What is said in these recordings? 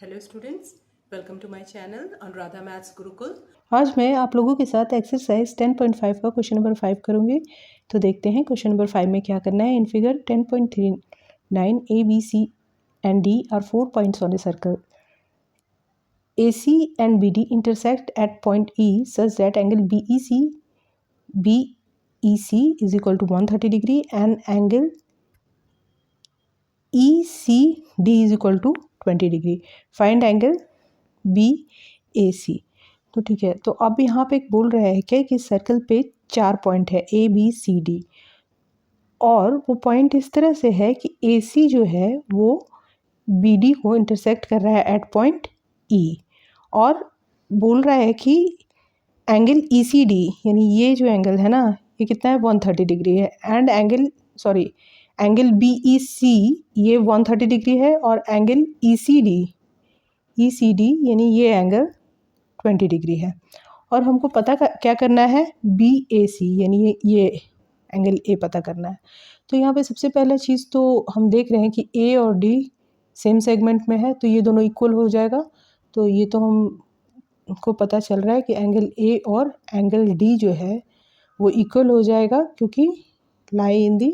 Hello students, welcome to my channel Anuradha maths Gurukul. आज मैं आप लोगों के साथ एक्सरसाइज 10.5 का क्वेश्चन नंबर 5 करूंगी। तो देखते हैं क्वेश्चन नंबर 5 में क्या करना है। In figure 10.39 A B C and D are 4 points on a circle. A C and B D intersect at point E such that angle B E C is equal to 130 degree and angle E C D is equal to 20 degree. Find angle B A C. तो ठीक है, तो अब यहाँ पे बोल रहा है क्या कि सर्कल पे 4 पॉइंट है ए बी सी डी, और वो पॉइंट इस तरह से है कि ए सी जो है वो बी डी को इंटरसेक्ट कर रहा है एट पॉइंट ई, और बोल रहा है कि एंगल ई सी डी यानी ये जो एंगल है ना, ये कितना है 130 डिग्री है, एंड एंगल बी ई सी ये 130 डिग्री है, और एंगल ई सी डी यानी ये एंगल 20 डिग्री है। और हमको क्या करना है, बी ए सी यानी ये एंगल ए पता करना है। तो यहाँ पे सबसे पहला चीज़ तो हम देख रहे हैं कि ए और डी सेम सेगमेंट में है, तो ये दोनों इक्वल हो जाएगा। तो ये तो हमको पता चल रहा है कि एंगल ए और एंगल डी जो है वो इक्वल हो जाएगा, क्योंकि लाई इन दी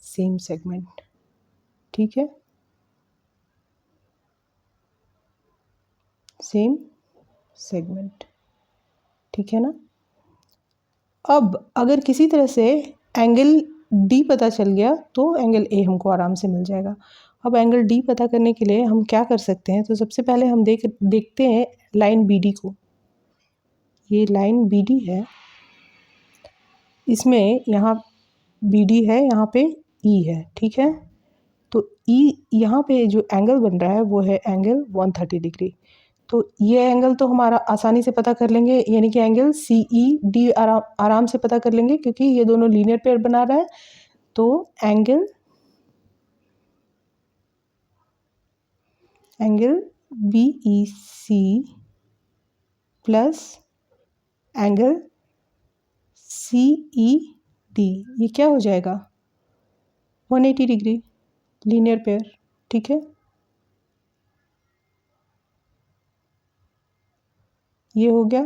सेम सेगमेंट। ठीक है, सेम सेगमेंट, ठीक है ना। अब अगर किसी तरह से एंगल डी पता चल गया तो एंगल ए हमको आराम से मिल जाएगा। अब एंगल डी पता करने के लिए हम क्या कर सकते हैं, तो सबसे पहले हम देखते हैं लाइन बी डी को। ये लाइन बी डी है, इसमें यहाँ बी डी है, यहाँ पे ई है, ठीक है। तो ई यहाँ पे जो एंगल बन रहा है वो है एंगल 130 डिग्री। तो ये एंगल तो हमारा आसानी से पता कर लेंगे, यानी कि एंगल सी ई डी आराम से पता कर लेंगे, क्योंकि ये दोनों लीनियर पेयर बना रहा है। तो angle B E C plus angle C E D, ये क्या हो जाएगा 180 डिग्री, लीनियर पेयर, ठीक है। ये हो गया।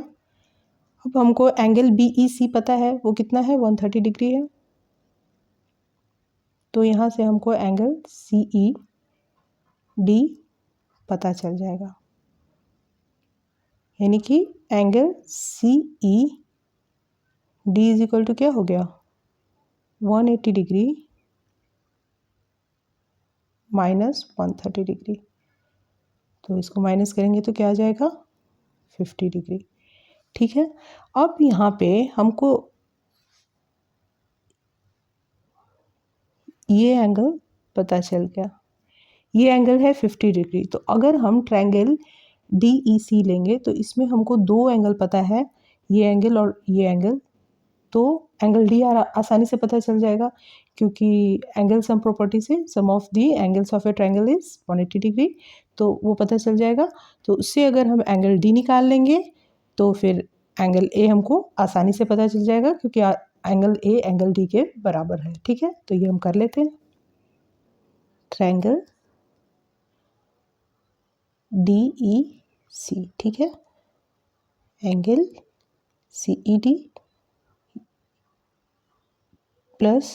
अब हमको एंगल बी ई सी पता है, वो कितना है 130 डिग्री है। तो यहाँ से हमको एंगल सी ई डी पता चल जाएगा, यानी कि angle C E D is equal to क्या हो गया 180 डिग्री माइनस 130 डिग्री। तो इसको माइनस करेंगे तो क्या आ जाएगा 50 डिग्री, ठीक है। अब यहाँ पे हमको ये एंगल पता चल गया, ये एंगल है 50 डिग्री। तो अगर हम ट्रायंगल डी ई सी लेंगे तो इसमें हमको दो एंगल पता है, ये एंगल और ये एंगल। तो एंगल डी आसानी से पता चल जाएगा, क्योंकि एंगल सम प्रॉपर्टी से sum of the angles of a triangle is 180 degree, तो वो पता चल जाएगा। तो उससे अगर हम एंगल डी निकाल लेंगे तो फिर एंगल ए हमको आसानी से पता चल जाएगा, क्योंकि एंगल ए एंगल डी के बराबर है, ठीक है। तो ये हम कर लेते हैं, ट्रायंगल डी ई सी, ठीक है। Angle C E D plus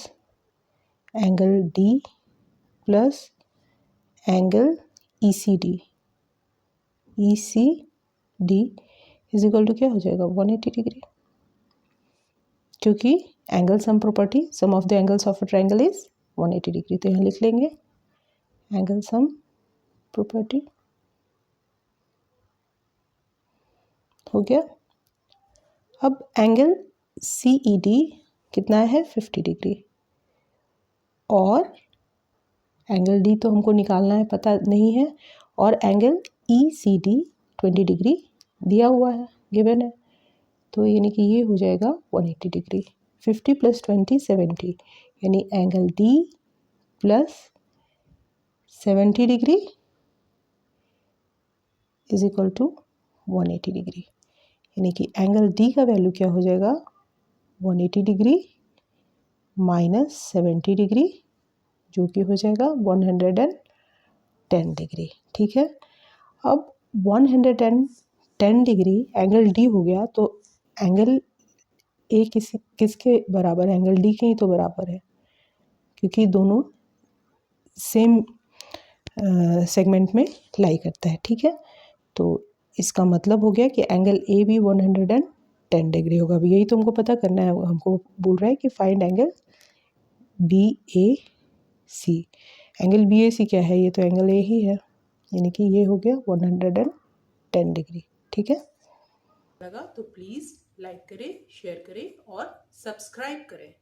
angle D plus angle E C D is equal to क्या हो जाएगा 180 डिग्री, क्योंकि angle sum property sum of the angles of a triangle is 180 degree. तो यहाँ लिख लेंगे एंगल सम प्रॉपर्टी हो गया। अब एंगल सी ई डी कितना है 50 डिग्री, और एंगल डी तो हमको निकालना है, पता नहीं है, और angle E C D 20 degree दिया हुआ है, गिवन है। तो यानी कि ये हो जाएगा 180 डिग्री। 50 प्लस 20 70, यानी angle D plus 70 degree is equal to 180 degree, यानी कि एंगल डी का वैल्यू क्या हो जाएगा 180 डिग्री माइनस 70 डिग्री, जो कि हो जाएगा 110 डिग्री, ठीक है। अब 110 डिग्री एंगल डी हो गया, तो एंगल ए किसके बराबर है? एंगल डी के ही तो बराबर है, क्योंकि दोनों सेम सेगमेंट में लाई करता है। ठीक है, तो इसका मतलब हो गया कि एंगल ए भी 110 डिग्री होगा। अब यही तुमको पता करना है, हमको बोल रहा है कि find angle B A C. Angle B A सी क्या है? ये तो एंगल ए ही है, यानी कि ये हो गया 110 डिग्री। ठीक है, लगा तो प्लीज़ लाइक करें, शेयर करें और सब्सक्राइब करें।